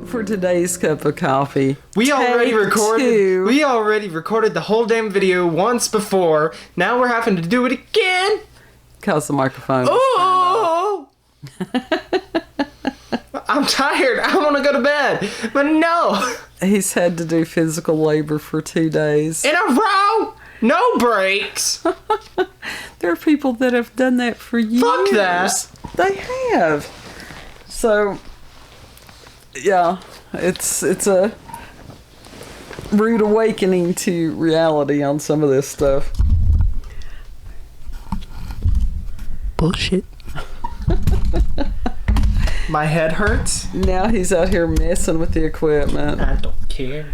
for today's cup of coffee. We already recorded the whole damn video once before. Now we're having to do it again. Because the microphone. Oh! I'm tired. I want to go to bed. But no. He's had to do physical labor for 2 days. In a row. No breaks. There are people that have done that for years. Fuck that. They have. So, yeah, it's a rude awakening to reality on some of this stuff. Bullshit. My head hurts. Now he's out here messing with the equipment. I don't care.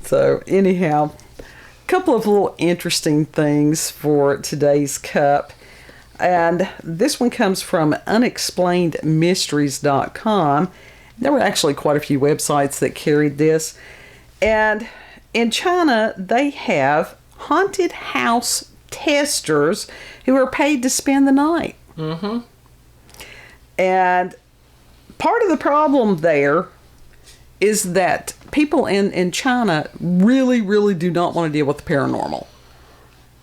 So, anyhow, a couple of little interesting things for today's cup. And this one comes from unexplainedmysteries.com. There were actually quite a few websites that carried this. And in China, they have haunted house testers who are paid to spend the night. Mm-hmm. And part of the problem there is that people in China really, really do not want to deal with the paranormal.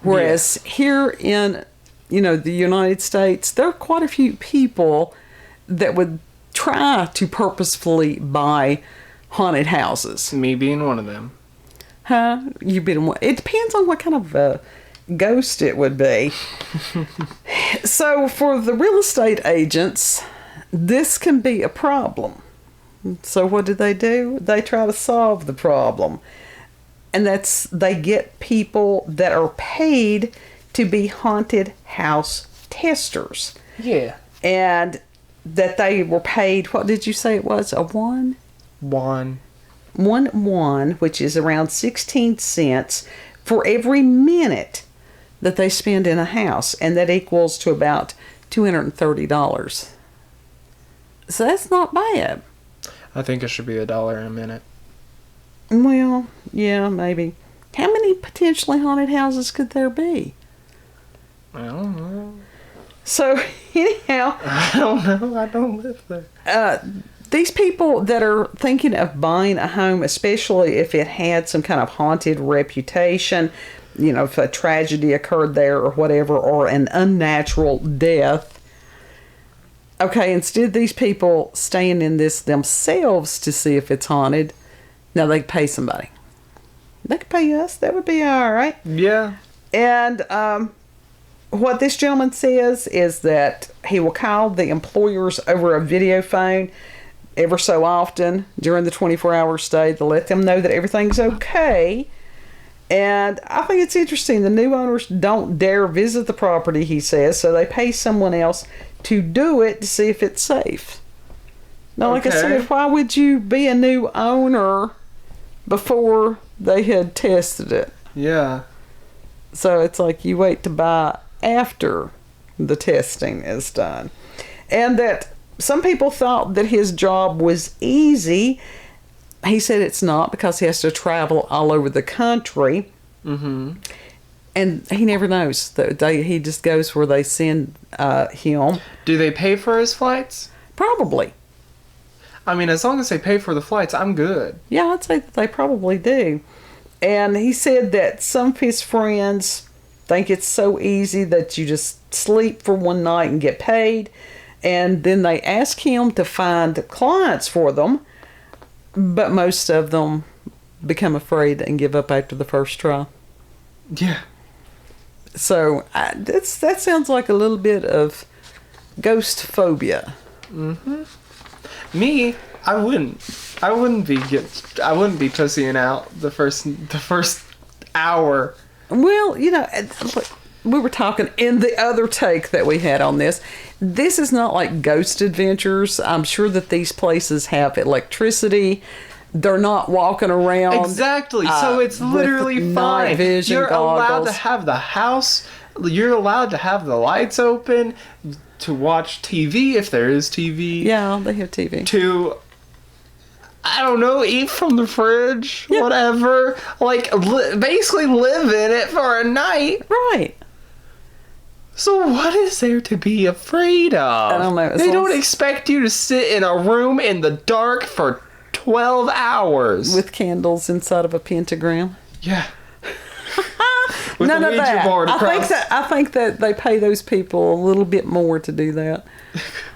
Whereas here in, the United States, there are quite a few people that would try to purposefully buy haunted houses. Me being one of them. Huh? You've been one. It depends on what kind of ghost it would be. So for the real estate agents, this can be a problem. So what do? They try to solve the problem. And they get people that are paid to be haunted house testers. Yeah. And that they were paid, what did you say it was? A one? One, which is around 16 cents for every minute that they spend in a house. And that equals to about $230. So that's not bad. I think it should be $1 a minute. Well, yeah, maybe. How many potentially haunted houses could there be? I don't know. So, anyhow... I don't know. I don't live there. These people that are thinking of buying a home, especially if it had some kind of haunted reputation, if a tragedy occurred there or whatever, or an unnatural death... Okay, instead of these people staying in this themselves to see if it's haunted, now they could pay somebody. They could pay us. That would be all right. Yeah. And what this gentleman says is that he will call the employers over a video phone ever so often during the 24-hour stay to let them know that everything's okay. And I think it's interesting. The new owners don't dare visit the property, he says, so they pay someone else to do it to see if it's safe. Now, like I said, why would you be a new owner before they had tested it? Yeah. So it's like you wait to buy after the testing is done. And that some people thought that his job was easy. He said it's not, because he has to travel all over the country. Mm-hmm. And he never knows. He just goes where they send him. Do they pay for his flights? Probably. I mean, as long as they pay for the flights, I'm good. Yeah, I'd say that they probably do. And he said that some of his friends think it's so easy that you just sleep for one night and get paid. And then they ask him to find clients for them. But most of them become afraid and give up after the first try. Yeah. So that sounds like a little bit of ghost phobia. Mm-hmm. Me, I wouldn't be pussying out the first hour. Well, we were talking in the other take that we had on this. This is not like Ghost Adventures. I'm sure that these places have electricity. They're not walking around. Exactly. So it's literally fine. You're allowed to have the house. You're allowed to have the lights open, to watch TV if there is TV. Yeah, they have TV. To, I don't know, eat from the fridge, whatever. Like, basically live in it for a night. Right. So what is there to be afraid of? I don't know. They don't expect you to sit in a room in the dark for 12 hours. With candles inside of a pentagram. Yeah. With none of that. I think that they pay those people a little bit more to do that.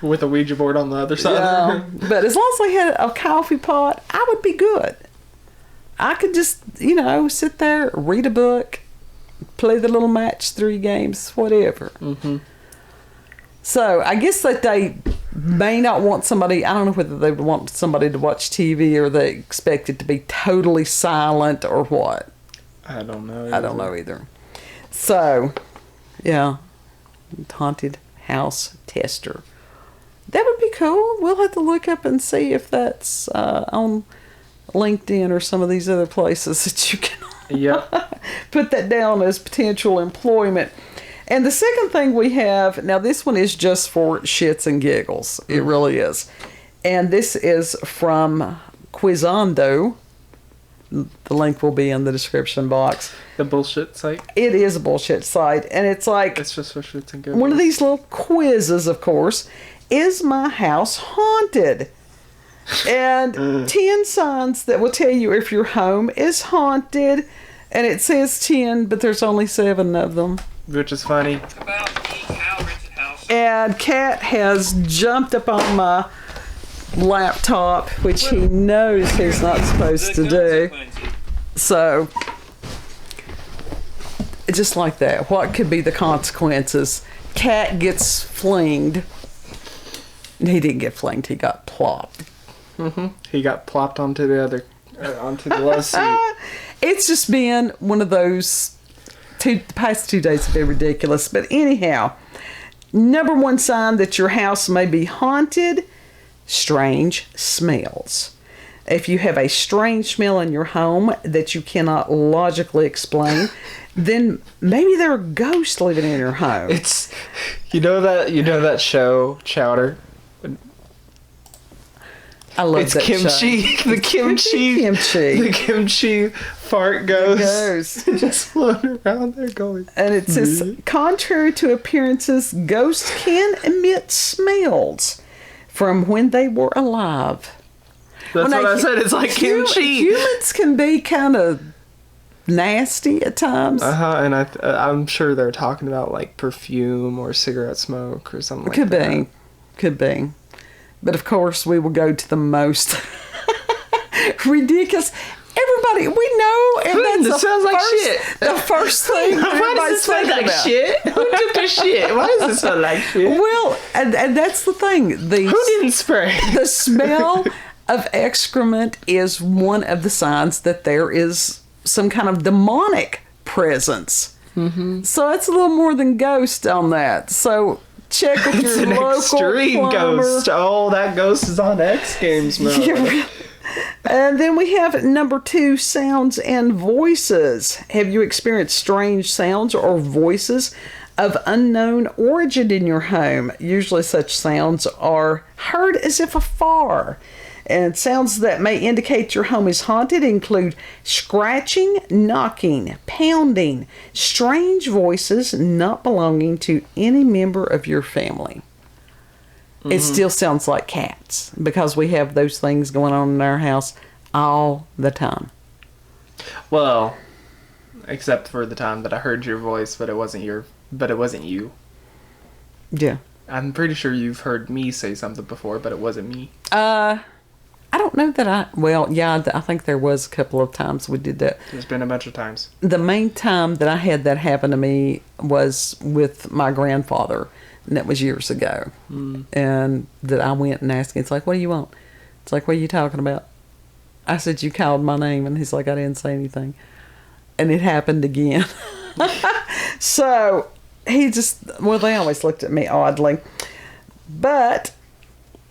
With a Ouija board on the other side. Yeah. But as long as they had a coffee pot, I would be good. I could just, sit there, read a book, play the little match 3 games, whatever. Mm-hmm. So I guess that they may not want somebody, I don't know whether they would want somebody to watch TV or they expect it to be totally silent or what. I don't know either. So, yeah, haunted house tester. That would be cool. We'll have to look up and see if that's on LinkedIn or some of these other places that you can put that down as potential employment. And the second thing we have, now this one is just for shits and giggles. It really is. And this is from Quizondo. The link will be in the description box. The bullshit site? It is a bullshit site. And it's like... It's just for shits and giggles. One of these little quizzes, of course. Is my house haunted? And 10 signs that will tell you if your home is haunted. And it says 10, but there's only 7 of them. Which is funny. And Kat has jumped up on my laptop, which he knows he's not supposed to do. So, just like that. What could be the consequences? Kat gets flinged. He didn't get flinged, he got plopped. Mm-hmm. He got plopped onto the love seat. It's just been one of those... the past 2 days have been ridiculous. But anyhow, number 1 sign that your house may be haunted, strange smells. If you have a strange smell in your home that you cannot logically explain, then maybe there are ghosts living in your home. It's that show, Chowder? I love it's that kimchi. Show. The kimchi. The kimchi fart ghost. Just floating around there going. And it says, contrary to appearances, ghosts can emit smells from when they were alive. That's what I said. It's like kimchi. Humans can be kind of nasty at times. And I'm sure they're talking about like perfume or cigarette smoke or something like that. Could be. But of course, we will go to the most ridiculous. Everybody, we know, and that's sounds like shit. The first thing everybody's thinking like about. Shit? Who took the shit? Why does it smell like shit? Well, and that's the thing. Who didn't spray? The smell of excrement is one of the signs that there is some kind of demonic presence. Mm-hmm. So it's a little more than ghost on that. So check with your local extreme plumber. Ghost. Oh, that ghost is on X Games mode. And then we have number 2, sounds and voices. Have you experienced strange sounds or voices of unknown origin in your home? Usually such sounds are heard as if afar. And sounds that may indicate your home is haunted include scratching, knocking, pounding, strange voices not belonging to any member of your family. Mm-hmm. It still sounds like cats because we have those things going on in our house all the time. Well, except for the time that I heard your voice, but it wasn't you. Yeah. I'm pretty sure you've heard me say something before, but it wasn't me. I don't know that I think there was a couple of times we did that. There's been a bunch of times. The main time that I had that happen to me was with my grandfather, and that was years ago. And that I went and asked him, it's like, what do you want? It's like, what are you talking about? I said, you called my name, and he's like, I didn't say anything. And it happened again. So he they always looked at me oddly. But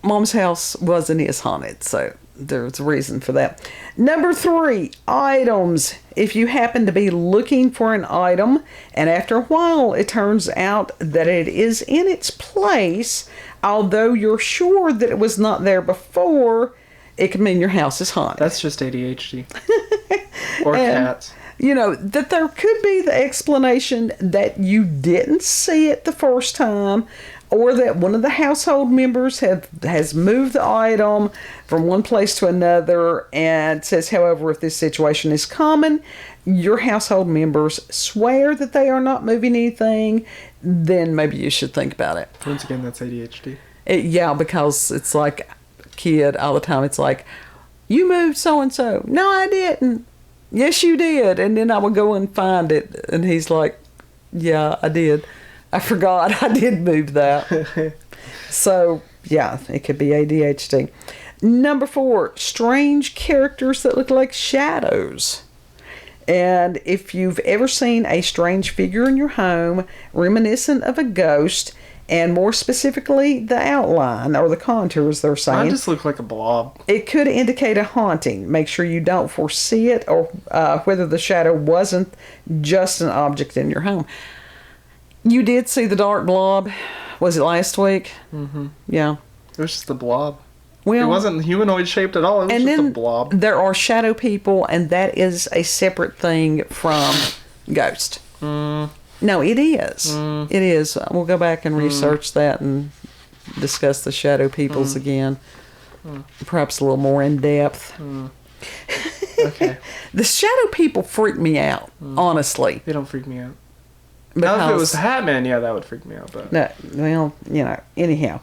Mom's house wasn't as haunted, so there's a reason for that. Number 3, items. If you happen to be looking for an item, and after a while it turns out that it is in its place, although you're sure that it was not there before, it could mean your house is haunted. That's just ADHD. Or cats. that there could be the explanation that you didn't see it the first time, or that one of the household members has moved the item from one place to another, and says, however, if this situation is common, your household members swear that they are not moving anything, then maybe you should think about it. Once again, that's ADHD. Yeah, because it's like a kid all the time. It's like, you moved so-and-so. No, I didn't. Yes, you did. And then I would go and find it. And he's like, yeah, I did. I forgot I did move that. So, yeah, it could be ADHD. Number 4, strange characters that look like shadows. And if you've ever seen a strange figure in your home, reminiscent of a ghost, and more specifically, the outline or the contours, they're saying. Mine just look like a blob. It could indicate a haunting. Make sure you don't foresee it, or whether the shadow wasn't just an object in your home. You did see the dark blob. Was it last week? Mm-hmm. Yeah. It was just a blob. Well, it wasn't humanoid shaped at all. It was just a blob. There are shadow people, and that is a separate thing from ghost. No, it is. It is. We'll go back and research that and discuss the shadow peoples again. Perhaps a little more in depth. Okay. The shadow people freak me out, honestly. They don't freak me out. Because, now, if it was the Hat Man, yeah, that would freak me out. But no, well, anyhow.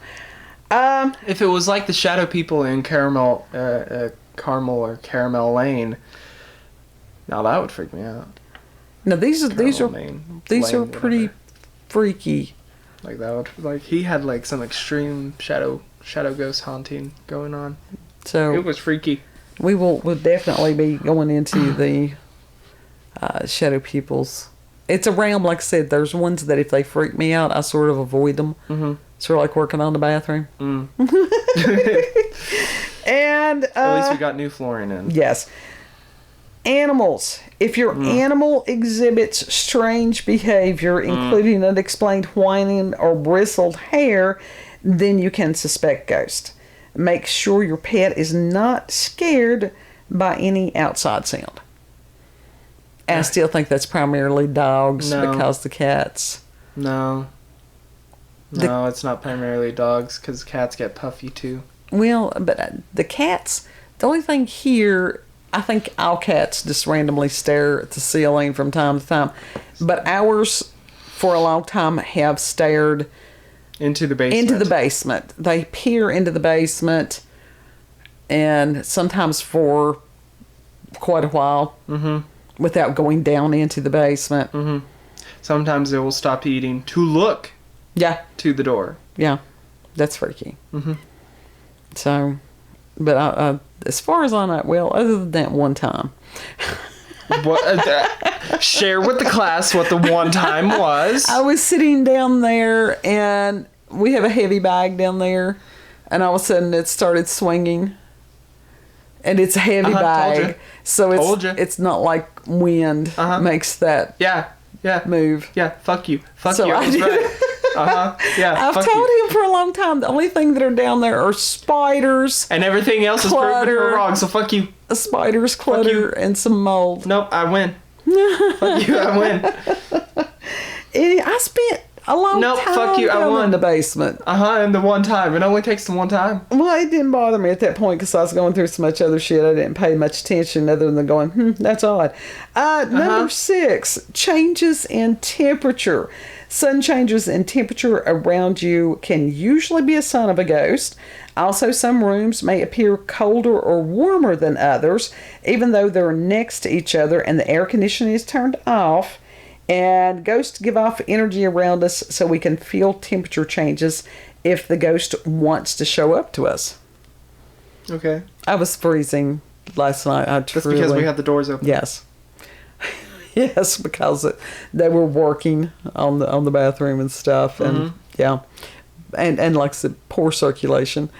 If it was like the shadow people in Carmel or Caramel Lane, now that would freak me out. No, these are Lane, pretty freaky. Like that would, like, he had like some extreme shadow ghost haunting going on. So it was freaky. We'll definitely be going into the shadow peoples. It's a realm, like I said. There's ones that if they freak me out, I sort of avoid them. Mm-hmm. Sort of like working on the bathroom. And at least we got new flooring in. Yes. Animals. If your animal exhibits strange behavior, including unexplained whining or bristled hair, then you can suspect ghost. Make sure your pet is not scared by any outside sound. And I still think that's primarily dogs because the cats. No, it's not primarily dogs because cats get puffy too. Well, but the cats, the only thing here, I think all cats just randomly stare at the ceiling from time to time. But ours, for a long time, have stared into the basement. They peer into the basement, and sometimes for quite a while without going down into the basement. Mm-hmm. Sometimes they will stop eating to look to the door. Yeah, that's freaky. Mm-hmm. So, but as far as I know, well, other than that one time. Share with the class what the one time was. I was sitting down there, and we have a heavy bag down there, and all of a sudden it started swinging. And it's a heavy bag, so it's not like wind makes that move. Yeah, fuck you. Fuck you. I was right. Yeah, I've told him for a long time the only thing that are down there are spiders. And everything else is proven you're wrong, so fuck you. Spiders, clutter, and some mold. Nope, I win. Fuck you, I win. I spent a long time fuck you, I won. In the basement. And the one time. It only takes the one time. Well, it didn't bother me at that point because I was going through so much other shit. I didn't pay much attention other than going, that's odd. Number 6, changes in temperature. Sudden changes in temperature around you can usually be a sign of a ghost. Also, some rooms may appear colder or warmer than others, even though they're next to each other and the air conditioning is turned off. And ghosts give off energy around us so we can feel temperature changes if the ghost wants to show up to us. Okay. I was freezing last night. That's because we had the doors open. Yes. Yes, because they were working on the bathroom and stuff, and and like I said, poor circulation.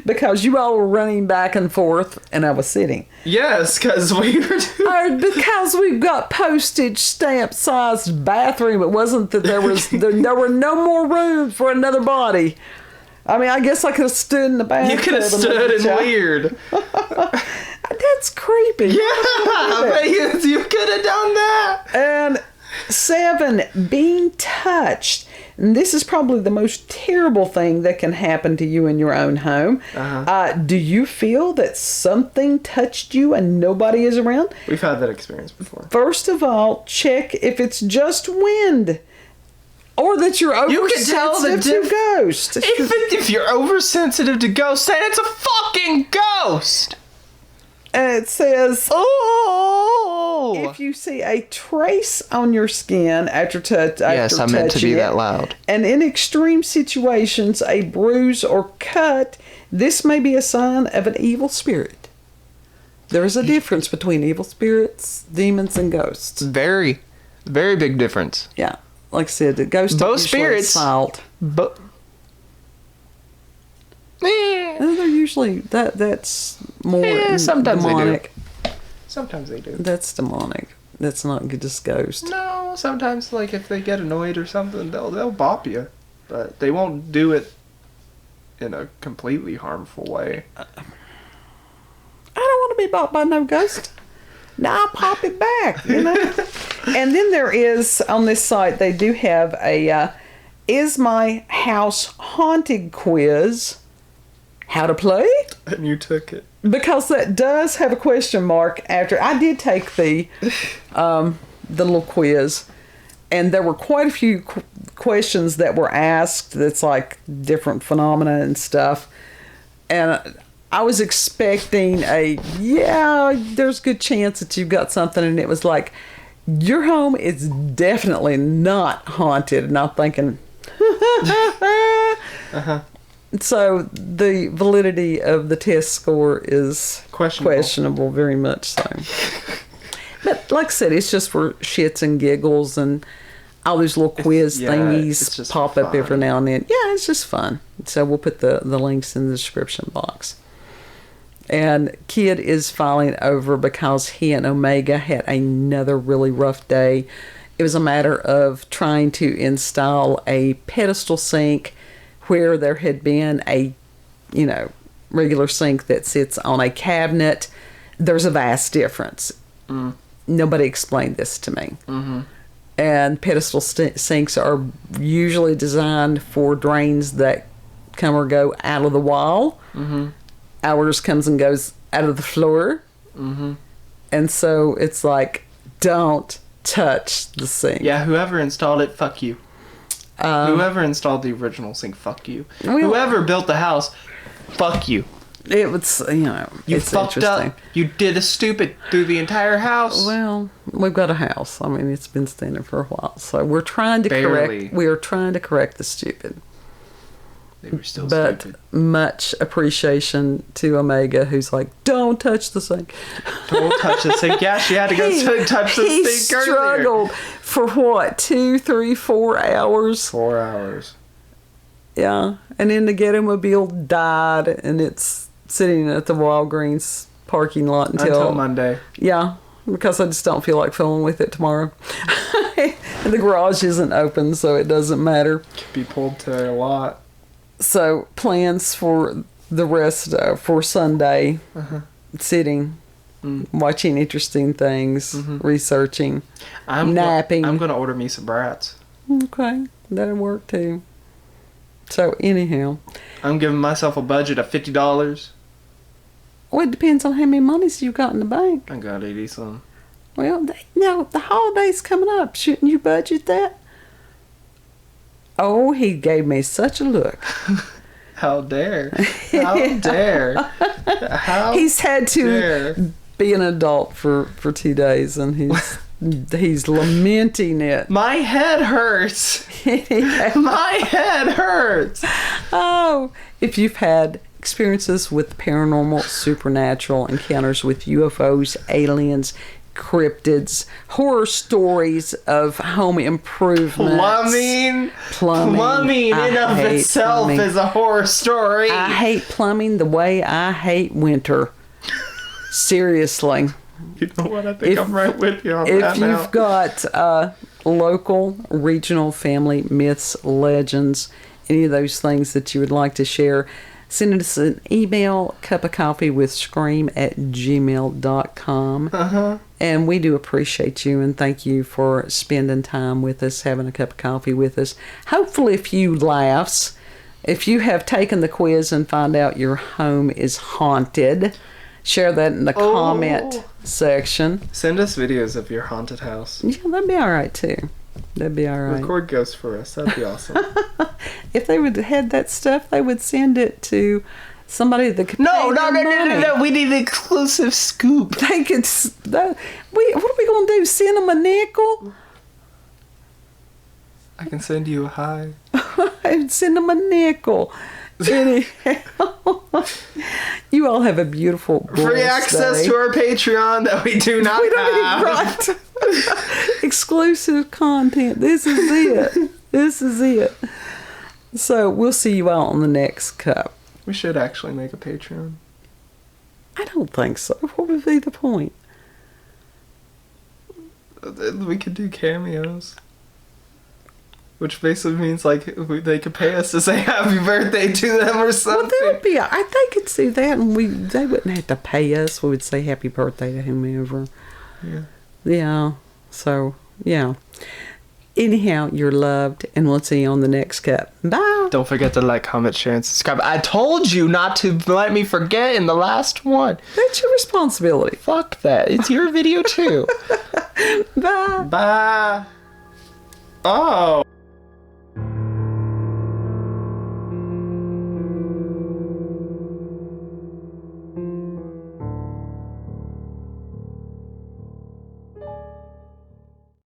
Because you all were running back and forth, and I was sitting. Yes, because we were because we've got postage stamp sized bathroom. It wasn't that there were no more room for another body. I mean, I guess I could have stood in the bathroom. You could have stood and leered. That's creepy. Yeah, you could have done that. And 7, being touched. And this is probably the most terrible thing that can happen to you in your own home. Do you feel that something touched you and nobody is around? We've had that experience before. First of all, check if it's just wind. Or that you're oversensitive to ghosts. If you're oversensitive to ghosts, then it's a fucking ghost! And it says, oh, if you see a trace on your skin after touching I meant to be that loud. And in extreme situations, a bruise or cut, this may be a sign of an evil spirit. There is a difference between evil spirits, demons, and ghosts. Very, very big difference. Yeah. Like I said, the ghosts both spirits assault. They're usually that's more sometimes demonic. They do. Sometimes they do. That's demonic. That's not just ghost. No, sometimes like if they get annoyed or something, they'll bop you, but they won't do it in a completely harmful way. I don't want to be bopped by no ghost. Now I'll pop it back, you know. And then there is on this site they do have a "Is my house haunted?" quiz. How to play? And you took it. Because that does have a question mark after. I did take the little quiz, and there were quite a few questions that were asked that's like different phenomena and stuff. And I was expecting there's a good chance that you've got something, and it was like, your home is definitely not haunted. And I'm thinking, So the validity of the test score is questionable, very much so. But like I said, it's just for shits and giggles, and all these little quiz thingies pop up every now and then. Yeah, it's just fun. So we'll put the links in the description box. And Kid is falling over because he and Omega had another really rough day. It was a matter of trying to install a pedestal sink where there had been a, regular sink that sits on a cabinet. There's a vast difference. Nobody explained this to me. Mm-hmm. And pedestal sinks are usually designed for drains that come or go out of the wall. Mm-hmm. Ours comes and goes out of the floor. Mm-hmm. And so it's like, don't touch the sink. Yeah, whoever installed it, fuck you. Whoever installed the original sink, fuck you. Whoever built the house, fuck you. It was, you it's fucked up. You did a stupid through the entire house. Well, we've got a house. I mean, it's been standing for a while, so we're trying to correct. We are trying to correct the stupid. They were still stupid. But much appreciation to Omega, who's like, don't touch the sink. Don't touch the sink. Yeah, she had to go touch the sink. He struggled for what, 2, 3, 4 hours? 4 hours. Yeah, and then the Getomobile died, and it's sitting at the Walgreens parking lot until Monday. Yeah, because I just don't feel like fooling with it tomorrow. And the garage isn't open, so it doesn't matter. Could be pulled to a lot. So plans for the rest for Sunday, sitting, watching interesting things, researching, napping. I'm going to order me some brats. Okay, that'll work too. So anyhow, I'm giving myself a budget of $50. Well, it depends on how many monies you've got in the bank. I got 80 some. Well, the holiday's coming up. Shouldn't you budget that? Oh, he gave me such a look. How dare. How dare. How He's had to be an adult for 2 days, and he's lamenting it. My head hurts. My head hurts. Oh, if you've had experiences with paranormal, supernatural encounters with UFOs, aliens, cryptids, horror stories of home improvement, plumbing in of itself is a horror story. I hate plumbing the way I hate winter. Seriously. You know what? I think I'm right with you on that. If you've got local, regional family myths, legends, any of those things that you would like to share, send us an email, cupofcoffeewithscream@gmail.com. And we do appreciate you and thank you for spending time with us, having a cup of coffee with us. Hopefully a few laughs. If you have taken the quiz and find out your home is haunted, share that in the comment section. Send us videos of your haunted house. Yeah, that'd be all right too. That'd be all right. Record ghosts for us. That'd be awesome. If they would have had that stuff, they would send it to somebody that could No. We need an exclusive scoop. They could. What are we gonna do? Send them a nickel? I can send you a high. I'd send them a nickel. Anyhow, you all have a beautiful free access day. to our Patreon that we do not have. Right. Exclusive content. This is it. This is it. So we'll see you all on the next cup. We should actually make a Patreon. I don't think so. What would be the point? We could do cameos. Which basically means like they could pay us to say happy birthday to them or something. Well, that would be. They could do that, and they wouldn't have to pay us. We would say happy birthday to whomever. Yeah. Yeah. So yeah. Anyhow, you're loved, and we'll see you on the next cup. Bye. Don't forget to like, comment, share, and subscribe. I told you not to let me forget in the last one. That's your responsibility. Fuck that. It's your video too. Bye. Bye. Oh.